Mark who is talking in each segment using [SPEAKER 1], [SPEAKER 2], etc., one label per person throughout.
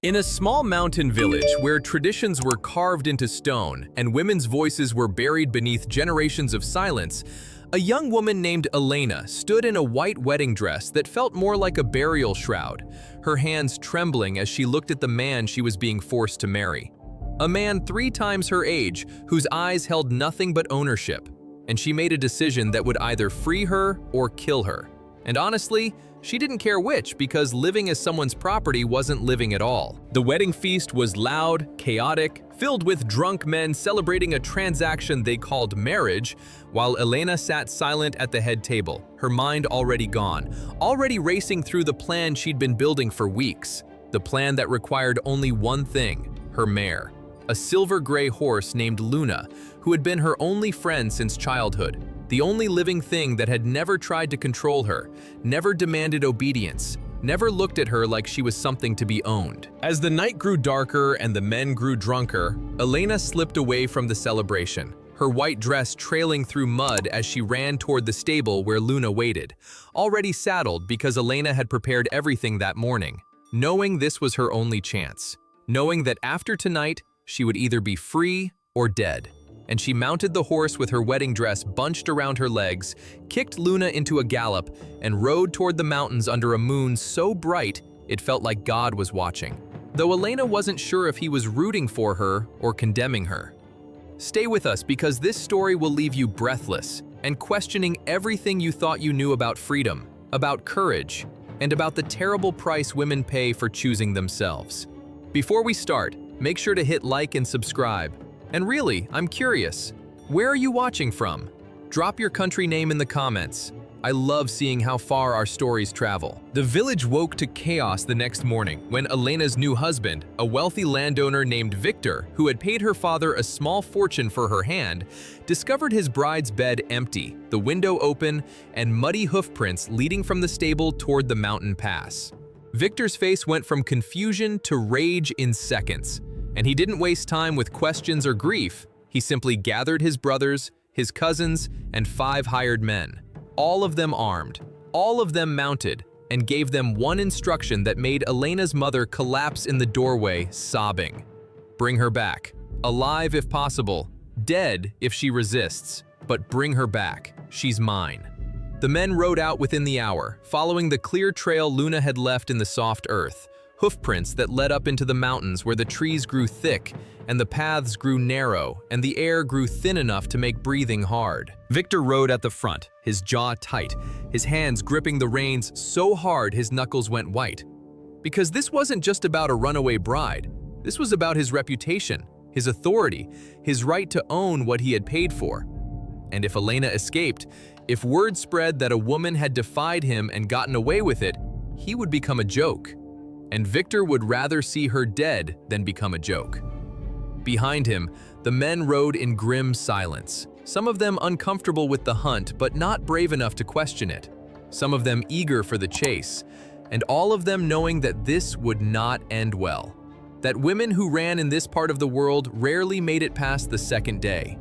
[SPEAKER 1] In a small mountain village where traditions were carved into stone and women's voices were buried beneath generations of silence, a young woman named Elena stood in a white wedding dress that felt more like a burial shroud, her hands trembling as she looked at the man she was being forced to marry. A man 3 times her age, whose eyes held nothing but ownership, and she made a decision that would either free her or kill her. And honestly, she didn't care which, because living as someone's property wasn't living at all. The wedding feast was loud, chaotic, filled with drunk men celebrating a transaction they called marriage, while Elena sat silent at the head table, her mind already gone, already racing through the plan she'd been building for weeks. The plan that required only one thing: her mare. A silver-gray horse named Luna, who had been her only friend since childhood. The only living thing that had never tried to control her, never demanded obedience, never looked at her like she was something to be owned. As the night grew darker and the men grew drunker, Elena slipped away from the celebration, her white dress trailing through mud as she ran toward the stable where Luna waited, already saddled because Elena had prepared everything that morning, knowing this was her only chance, knowing that after tonight, she would either be free or dead. And she mounted the horse with her wedding dress bunched around her legs, kicked Luna into a gallop, and rode toward the mountains under a moon so bright it felt like God was watching, though Elena wasn't sure if he was rooting for her or condemning her. Stay with us, because this story will leave you breathless and questioning everything you thought you knew about freedom, about courage, and about the terrible price women pay for choosing themselves. Before we start, make sure to hit like and subscribe. And really, I'm curious, where are you watching from? Drop your country name in the comments. I love seeing how far our stories travel. The village woke to chaos the next morning when Elena's new husband, a wealthy landowner named Victor, who had paid her father a small fortune for her hand, discovered his bride's bed empty, the window open, and muddy hoofprints leading from the stable toward the mountain pass. Victor's face went from confusion to rage in seconds. And he didn't waste time with questions or grief. He simply gathered his brothers, his cousins, and 5 hired men, all of them armed, all of them mounted, and gave them one instruction that made Elena's mother collapse in the doorway, sobbing. Bring her back, alive if possible, dead if she resists, but bring her back, she's mine. The men rode out within the hour, following the clear trail Luna had left in the soft earth, hoofprints that led up into the mountains where the trees grew thick and the paths grew narrow and the air grew thin enough to make breathing hard. Victor rode at the front, his jaw tight, his hands gripping the reins so hard his knuckles went white. Because this wasn't just about a runaway bride. This was about his reputation, his authority, his right to own what he had paid for. And if Elena escaped, if word spread that a woman had defied him and gotten away with it, he would become a joke. And Victor would rather see her dead than become a joke. Behind him, the men rode in grim silence, some of them uncomfortable with the hunt but not brave enough to question it, some of them eager for the chase, and all of them knowing that this would not end well, that women who ran in this part of the world rarely made it past the second day.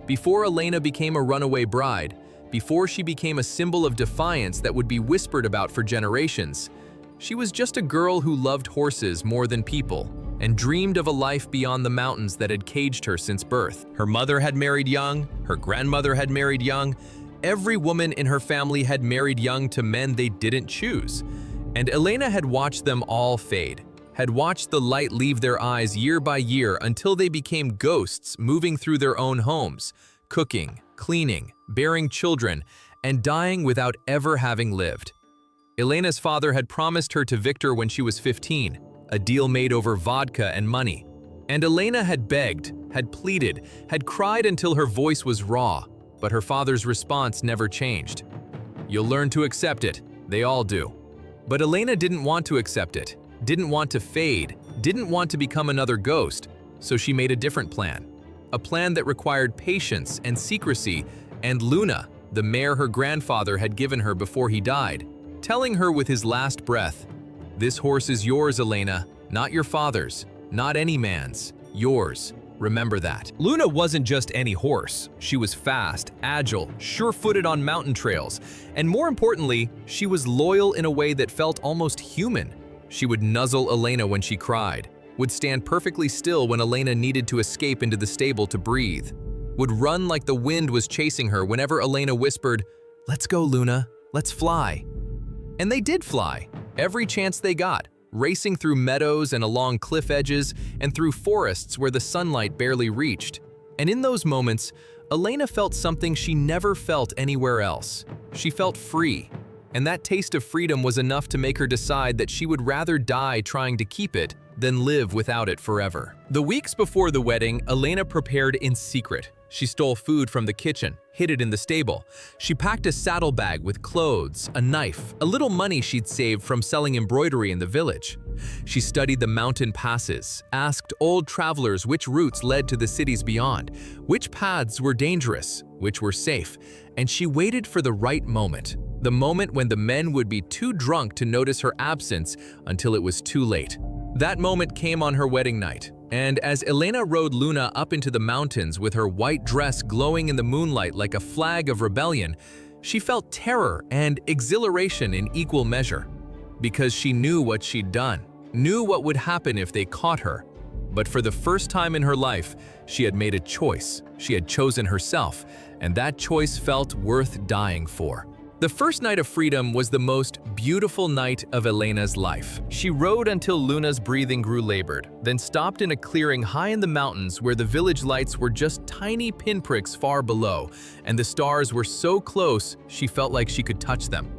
[SPEAKER 1] Before Elena became a runaway bride, before she became a symbol of defiance that would be whispered about for generations, she was just a girl who loved horses more than people and dreamed of a life beyond the mountains that had caged her since birth. Her mother had married young, her grandmother had married young, every woman in her family had married young to men they didn't choose. And Elena had watched them all fade, had watched the light leave their eyes year by year until they became ghosts moving through their own homes, cooking, cleaning, bearing children, and dying without ever having lived. Elena's father had promised her to Victor when she was 15, a deal made over vodka and money. And Elena had begged, had pleaded, had cried until her voice was raw, but her father's response never changed. You'll learn to accept it, they all do. But Elena didn't want to accept it, didn't want to fade, didn't want to become another ghost, so she made a different plan. A plan that required patience and secrecy, and Luna, the mare her grandfather had given her before he died, telling her with his last breath, "This horse is yours, Elena, not your father's, not any man's, yours. Remember that." Luna wasn't just any horse. She was fast, agile, sure-footed on mountain trails, and more importantly, she was loyal in a way that felt almost human. She would nuzzle Elena when she cried, would stand perfectly still when Elena needed to escape into the stable to breathe, would run like the wind was chasing her whenever Elena whispered, "Let's go, Luna, let's fly." And they did fly, every chance they got, racing through meadows and along cliff edges and through forests where the sunlight barely reached. And in those moments, Elena felt something she never felt anywhere else. She felt free, and that taste of freedom was enough to make her decide that she would rather die trying to keep it than live without it forever. The weeks before the wedding, Elena prepared in secret. She stole food from the kitchen, hid it in the stable. She packed a saddlebag with clothes, a knife, a little money she'd saved from selling embroidery in the village. She studied the mountain passes, asked old travelers which routes led to the cities beyond, which paths were dangerous, which were safe, and she waited for the right moment, the moment when the men would be too drunk to notice her absence until it was too late. That moment came on her wedding night, and as Elena rode Luna up into the mountains with her white dress glowing in the moonlight like a flag of rebellion, she felt terror and exhilaration in equal measure. Because she knew what she'd done, knew what would happen if they caught her. But for the first time in her life, she had made a choice. She had chosen herself, and that choice felt worth dying for. The first night of freedom was the most beautiful night of Elena's life. She rode until Luna's breathing grew labored, then stopped in a clearing high in the mountains where the village lights were just tiny pinpricks far below, and the stars were so close she felt like she could touch them.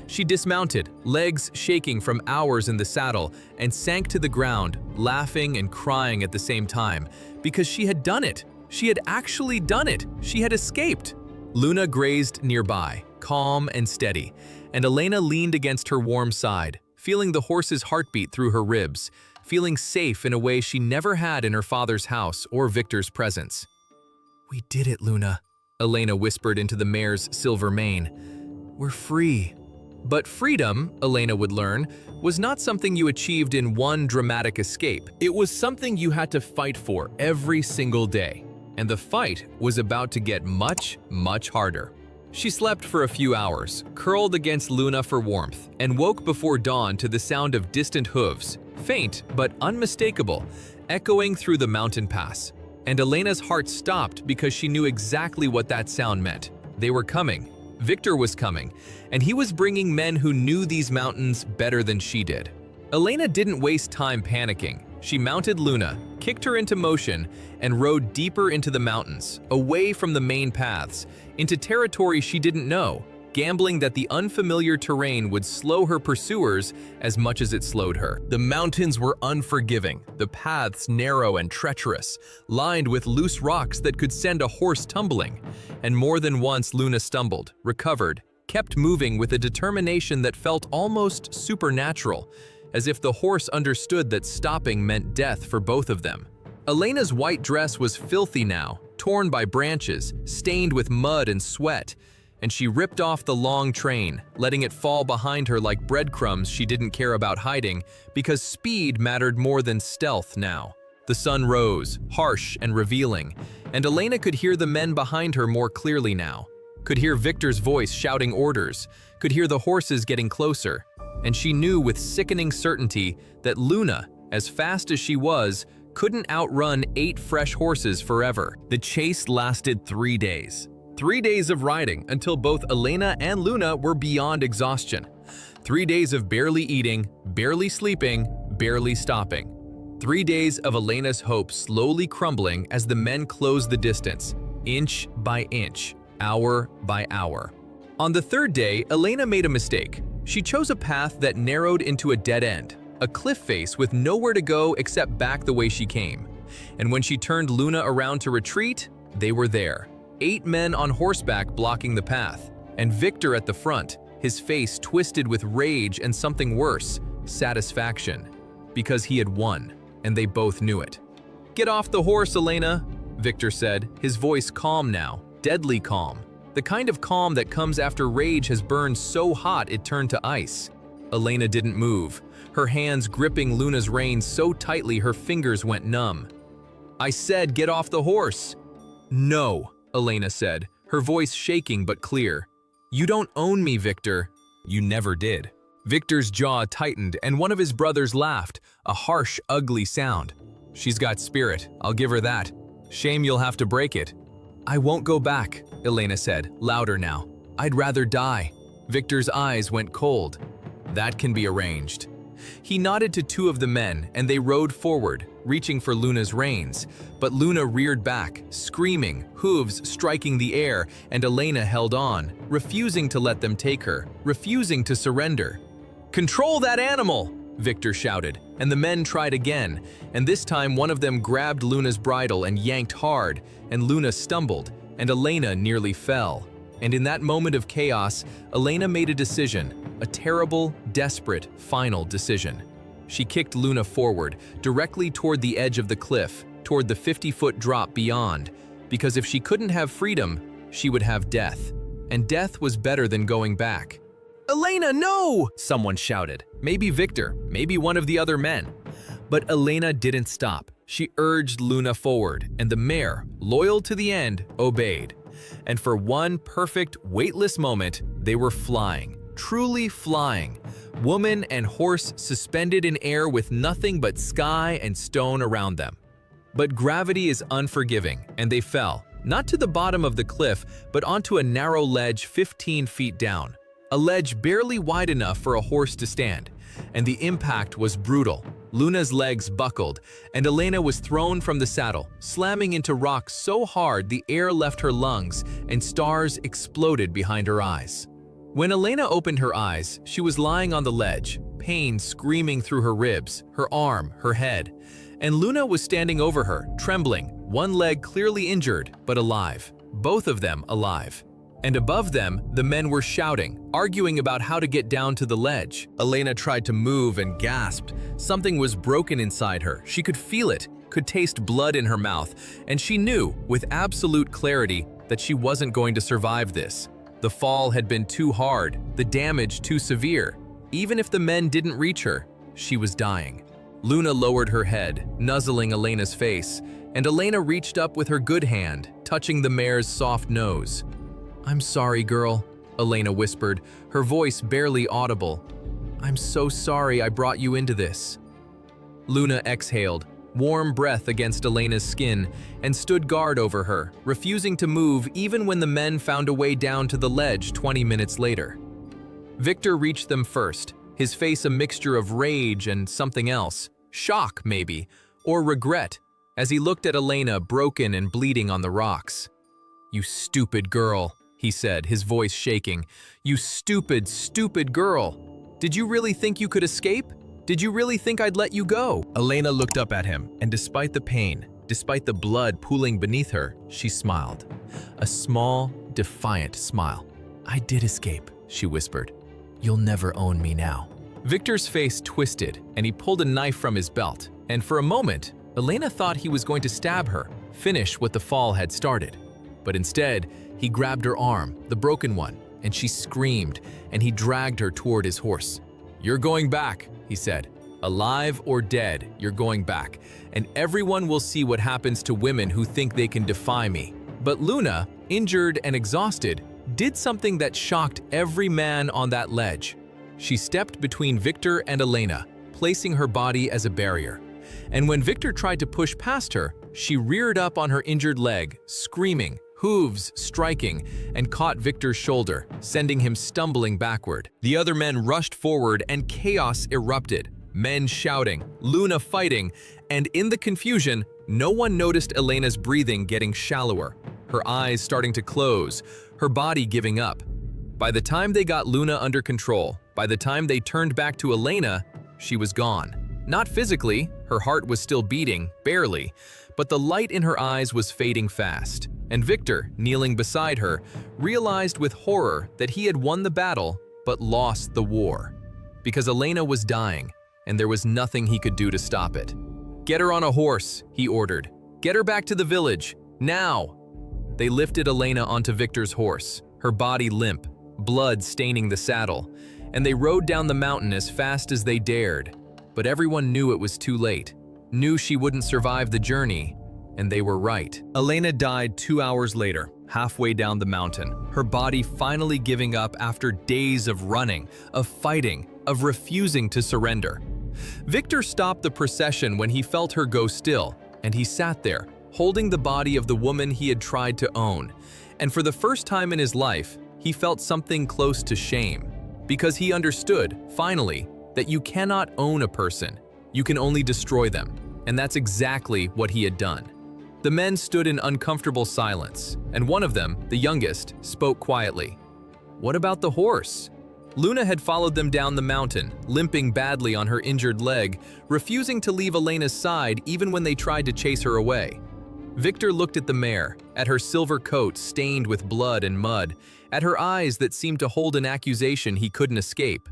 [SPEAKER 1] She dismounted, legs shaking from hours in the saddle, and sank to the ground, laughing and crying at the same time, because she had done it. She had actually done it. She had escaped. Luna grazed nearby, calm and steady, and Elena leaned against her warm side, feeling the horse's heartbeat through her ribs, feeling safe in a way she never had in her father's house or Victor's presence. "We did it, Luna," Elena whispered into the mare's silver mane. "We're free." But freedom, Elena would learn, was not something you achieved in one dramatic escape. It was something you had to fight for every single day. And the fight was about to get much, much harder. She slept for a few hours, curled against Luna for warmth, and woke before dawn to the sound of distant hooves, faint but unmistakable, echoing through the mountain pass. And Elena's heart stopped because she knew exactly what that sound meant. They were coming. Victor was coming, and he was bringing men who knew these mountains better than she did. Elena didn't waste time panicking. She mounted Luna, kicked her into motion, and rode deeper into the mountains, away from the main paths, into territory she didn't know, gambling that the unfamiliar terrain would slow her pursuers as much as it slowed her. The mountains were unforgiving, the paths narrow and treacherous, lined with loose rocks that could send a horse tumbling. And more than once Luna stumbled, recovered, kept moving with a determination that felt almost supernatural, as if the horse understood that stopping meant death for both of them. Elena's white dress was filthy now, torn by branches, stained with mud and sweat, and she ripped off the long train, letting it fall behind her like breadcrumbs she didn't care about hiding, because speed mattered more than stealth now. The sun rose, harsh and revealing, and Elena could hear the men behind her more clearly now, could hear Victor's voice shouting orders, could hear the horses getting closer. And she knew with sickening certainty that Luna, as fast as she was, couldn't outrun 8 fresh horses forever. The chase lasted 3 days. 3 days of riding until both Elena and Luna were beyond exhaustion. 3 days of barely eating, barely sleeping, barely stopping. 3 days of Elena's hope slowly crumbling as the men closed the distance, inch by inch, hour by hour. On the 3rd day, Elena made a mistake. She chose a path that narrowed into a dead end, a cliff face with nowhere to go except back the way she came. And when she turned Luna around to retreat, they were there. 8 men on horseback blocking the path, and Victor at the front, his face twisted with rage and something worse, satisfaction. Because he had won, and they both knew it. "Get off the horse, Elena," Victor said, his voice calm now, deadly calm. The kind of calm that comes after rage has burned so hot it turned to ice. Elena didn't move, her hands gripping Luna's reins so tightly her fingers went numb. "I said get off the horse." "No," Elena said, her voice shaking but clear. "You don't own me, Victor. You never did." Victor's jaw tightened and one of his brothers laughed, a harsh, ugly sound. "She's got spirit, I'll give her that. Shame you'll have to break it." "I won't go back," Elena said, louder now. "I'd rather die." Victor's eyes went cold. "That can be arranged." He nodded to two of the men and they rode forward, reaching for Luna's reins. But Luna reared back, screaming, hooves striking the air, and Elena held on, refusing to let them take her, refusing to surrender. "Control that animal!" Victor shouted, and the men tried again, and this time one of them grabbed Luna's bridle and yanked hard, and Luna stumbled, and Elena nearly fell. And in that moment of chaos, Elena made a decision, a terrible, desperate, final decision. She kicked Luna forward, directly toward the edge of the cliff, toward the 50-foot drop beyond, because if she couldn't have freedom, she would have death. And death was better than going back. "Elena, no!" someone shouted. Maybe Victor, maybe one of the other men. But Elena didn't stop. She urged Luna forward, and the mare, loyal to the end, obeyed. And for one perfect, weightless moment, they were flying, truly flying. Woman and horse suspended in air with nothing but sky and stone around them. But gravity is unforgiving, and they fell, not to the bottom of the cliff, but onto a narrow ledge 15 feet down. A ledge barely wide enough for a horse to stand, and the impact was brutal. Luna's legs buckled, and Elena was thrown from the saddle, slamming into rocks so hard the air left her lungs and stars exploded behind her eyes. When Elena opened her eyes, she was lying on the ledge, pain screaming through her ribs, her arm, her head. And Luna was standing over her, trembling, one leg clearly injured, but alive. Both of them alive. And above them, the men were shouting, arguing about how to get down to the ledge. Elena tried to move and gasped. Something was broken inside her. She could feel it, could taste blood in her mouth, and she knew, with absolute clarity, that she wasn't going to survive this. The fall had been too hard, the damage too severe. Even if the men didn't reach her, she was dying. Luna lowered her head, nuzzling Elena's face, and Elena reached up with her good hand, touching the mare's soft nose. "I'm sorry, girl," Elena whispered, her voice barely audible. "I'm so sorry I brought you into this." Luna exhaled, warm breath against Elena's skin, and stood guard over her, refusing to move even when the men found a way down to the ledge 20 minutes later. Victor reached them first, his face a mixture of rage and something else, shock maybe, or regret, as he looked at Elena broken and bleeding on the rocks. "You stupid girl," he said, his voice shaking. "You stupid, stupid girl. Did you really think you could escape? Did you really think I'd let you go?" Elena looked up at him, and despite the pain, despite the blood pooling beneath her, she smiled. A small, defiant smile. "I did escape," she whispered. "You'll never own me now." Victor's face twisted, and he pulled a knife from his belt, and for a moment, Elena thought he was going to stab her, finish what the fall had started. But instead, he grabbed her arm, the broken one, and she screamed, and he dragged her toward his horse. "You're going back," he said. "Alive or dead, you're going back, and everyone will see what happens to women who think they can defy me." But Luna, injured and exhausted, did something that shocked every man on that ledge. She stepped between Victor and Elena, placing her body as a barrier. And when Victor tried to push past her, she reared up on her injured leg, screaming, hooves striking, and caught Victor's shoulder, sending him stumbling backward. The other men rushed forward and chaos erupted, men shouting, Luna fighting, and in the confusion, no one noticed Elena's breathing getting shallower, her eyes starting to close, her body giving up. By the time they got Luna under control, by the time they turned back to Elena, she was gone. Not physically, her heart was still beating, barely, but the light in her eyes was fading fast. And Victor, kneeling beside her, realized with horror that he had won the battle, but lost the war. Because Elena was dying, and there was nothing he could do to stop it. "Get her on a horse," he ordered. "Get her back to the village, now!" They lifted Elena onto Victor's horse, her body limp, blood staining the saddle, and they rode down the mountain as fast as they dared. But everyone knew it was too late, knew she wouldn't survive the journey, and they were right. Elena died 2 hours later, halfway down the mountain, her body finally giving up after days of running, of fighting, of refusing to surrender. Victor stopped the procession when he felt her go still, and he sat there, holding the body of the woman he had tried to own. And for the first time in his life, he felt something close to shame, because he understood, finally, that you cannot own a person, you can only destroy them, and that's exactly what he had done. The men stood in uncomfortable silence, and one of them, the youngest, spoke quietly. "What about the horse?" Luna had followed them down the mountain, limping badly on her injured leg, refusing to leave Elena's side even when they tried to chase her away. Victor looked at the mare, at her silver coat stained with blood and mud, at her eyes that seemed to hold an accusation he couldn't escape.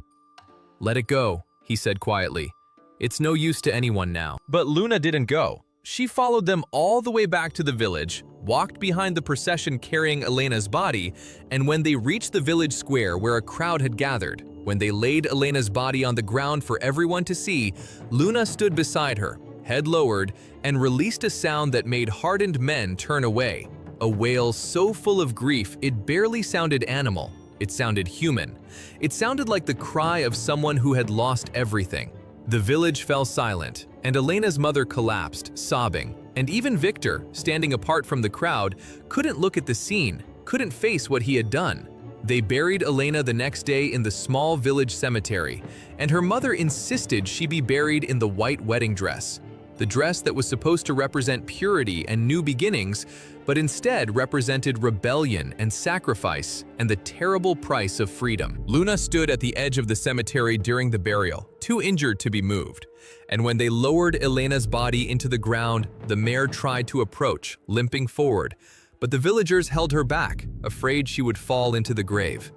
[SPEAKER 1] "Let it go," he said quietly. "It's no use to anyone now." But Luna didn't go. She followed them all the way back to the village, walked behind the procession carrying Elena's body, and when they reached the village square where a crowd had gathered, when they laid Elena's body on the ground for everyone to see, Luna stood beside her, head lowered, and released a sound that made hardened men turn away. A wail so full of grief it barely sounded animal, it sounded human. It sounded like the cry of someone who had lost everything. The village fell silent, and Elena's mother collapsed, sobbing, and even Victor, standing apart from the crowd, couldn't look at the scene, couldn't face what he had done. They buried Elena the next day in the small village cemetery, and her mother insisted she be buried in the white wedding dress. The dress that was supposed to represent purity and new beginnings, but instead represented rebellion and sacrifice and the terrible price of freedom. Luna stood at the edge of the cemetery during the burial, too injured to be moved. And when they lowered Elena's body into the ground, the mare tried to approach, limping forward. But the villagers held her back, afraid she would fall into the grave.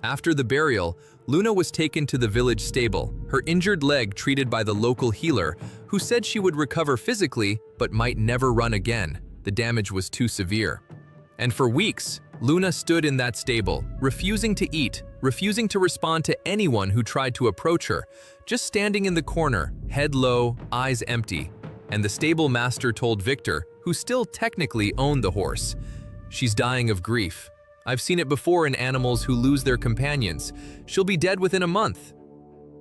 [SPEAKER 1] After the burial, Luna was taken to the village stable, her injured leg treated by the local healer, who said she would recover physically but might never run again. The damage was too severe. And for weeks, Luna stood in that stable, refusing to eat, refusing to respond to anyone who tried to approach her, just standing in the corner, head low, eyes empty. And the stable master told Victor, who still technically owned the horse, "She's dying of grief. I've seen it before in animals who lose their companions. She'll be dead within a month."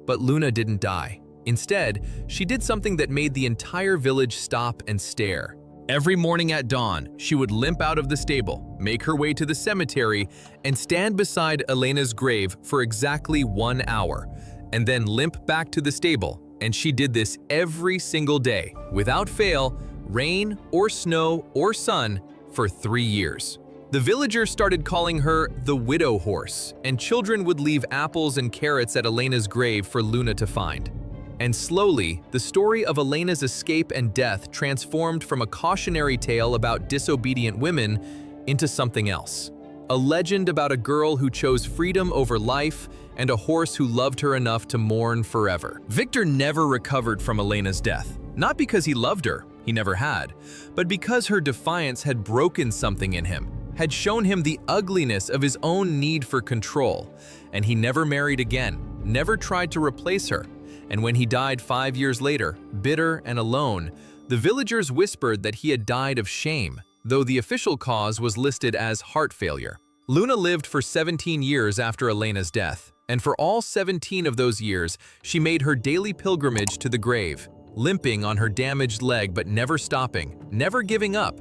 [SPEAKER 1] But Luna didn't die. Instead, she did something that made the entire village stop and stare. Every morning at dawn, she would limp out of the stable, make her way to the cemetery, and stand beside Elena's grave for exactly 1 hour, and then limp back to the stable. And she did this every single day, without fail, rain or snow or sun, for 3 years. The villagers started calling her the widow horse, and children would leave apples and carrots at Elena's grave for Luna to find. And slowly, the story of Elena's escape and death transformed from a cautionary tale about disobedient women into something else. A legend about a girl who chose freedom over life and a horse who loved her enough to mourn forever. Victor never recovered from Elena's death, not because he loved her, he never had, but because her defiance had broken something in him, had shown him the ugliness of his own need for control, and he never married again, never tried to replace her. And when he died 5 years later, bitter and alone, the villagers whispered that he had died of shame, though the official cause was listed as heart failure. Luna lived for 17 years after Elena's death, and for all 17 of those years, she made her daily pilgrimage to the grave, limping on her damaged leg but never stopping, never giving up.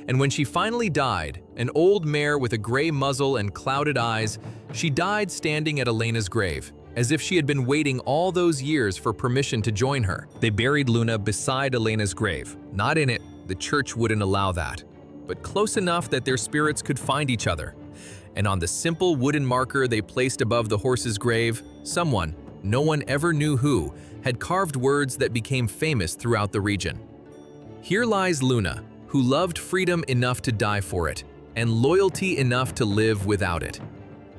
[SPEAKER 1] And when she finally died, an old mare with a gray muzzle and clouded eyes, she died standing at Elena's grave, as if she had been waiting all those years for permission to join her. They buried Luna beside Elena's grave, not in it, the church wouldn't allow that, but close enough that their spirits could find each other. And on the simple wooden marker they placed above the horse's grave, someone, no one ever knew who, had carved words that became famous throughout the region. "Here lies Luna, who loved freedom enough to die for it, and loyalty enough to live without it."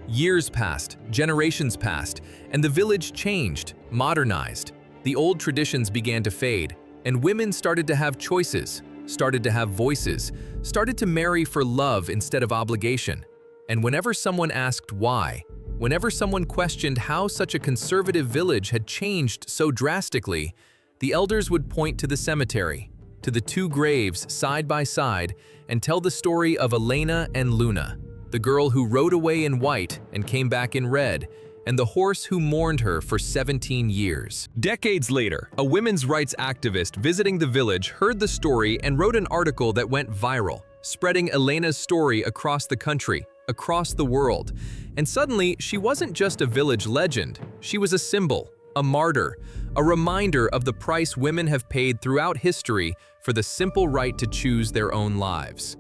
[SPEAKER 1] Years passed, generations passed, and the village changed, modernized. The old traditions began to fade, and women started to have choices, started to have voices, started to marry for love instead of obligation. And whenever someone asked why, whenever someone questioned how such a conservative village had changed so drastically, the elders would point to the cemetery, to the two graves side by side, and tell the story of Elena and Luna, the girl who rode away in white and came back in red, and the horse who mourned her for 17 years. Decades later, a women's rights activist visiting the village heard the story and wrote an article that went viral, spreading Elena's story across the country, across the world. And suddenly, she wasn't just a village legend, she was a symbol, a martyr, a reminder of the price women have paid throughout history for the simple right to choose their own lives.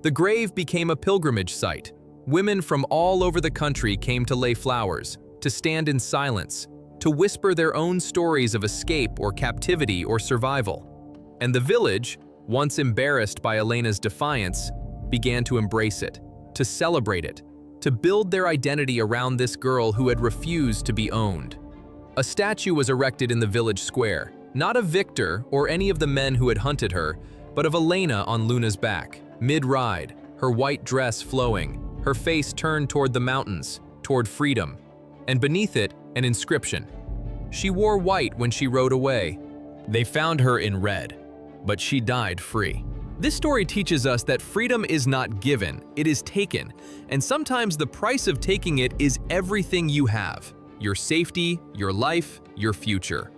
[SPEAKER 1] The grave became a pilgrimage site. Women from all over the country came to lay flowers, to stand in silence, to whisper their own stories of escape or captivity or survival. And the village, once embarrassed by Elena's defiance, began to embrace it, to celebrate it, to build their identity around this girl who had refused to be owned. A statue was erected in the village square, not of Victor or any of the men who had hunted her, but of Elena on Luna's back, mid-ride, her white dress flowing, her face turned toward the mountains, toward freedom, and beneath it, an inscription. She wore white when she rode away. They found her in red, but she died free. This story teaches us that freedom is not given, it is taken, and sometimes the price of taking it is everything you have. Your safety, your life, your future.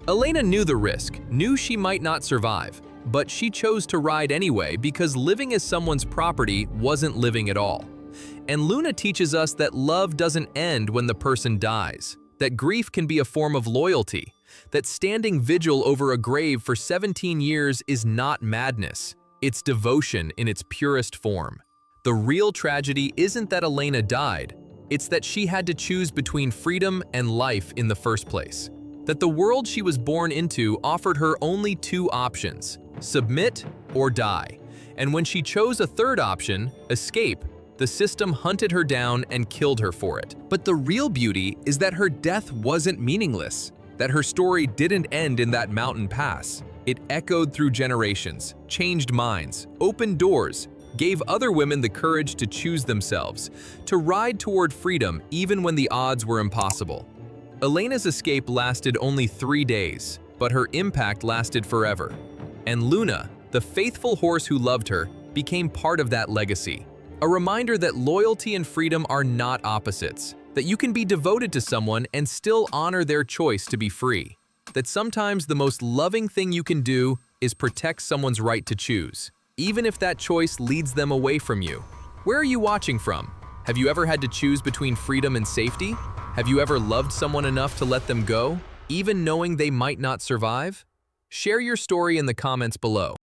[SPEAKER 1] Elena knew the risk, knew she might not survive, but she chose to ride anyway because living as someone's property wasn't living at all. And Luna teaches us that love doesn't end when the person dies, that grief can be a form of loyalty, that standing vigil over a grave for 17 years is not madness, it's devotion in its purest form. The real tragedy isn't that Elena died, it's that she had to choose between freedom and life in the first place. That the world she was born into offered her only two options, submit or die. And when she chose a third option, escape, the system hunted her down and killed her for it. But the real beauty is that her death wasn't meaningless, that her story didn't end in that mountain pass. It echoed through generations, changed minds, opened doors, gave other women the courage to choose themselves, to ride toward freedom even when the odds were impossible. Elena's escape lasted only 3 days, but her impact lasted forever. And Luna, the faithful horse who loved her, became part of that legacy. A reminder that loyalty and freedom are not opposites, that you can be devoted to someone and still honor their choice to be free, that sometimes the most loving thing you can do is protect someone's right to choose, even if that choice leads them away from you. Where are you watching from? Have you ever had to choose between freedom and safety? Have you ever loved someone enough to let them go, even knowing they might not survive? Share your story in the comments below.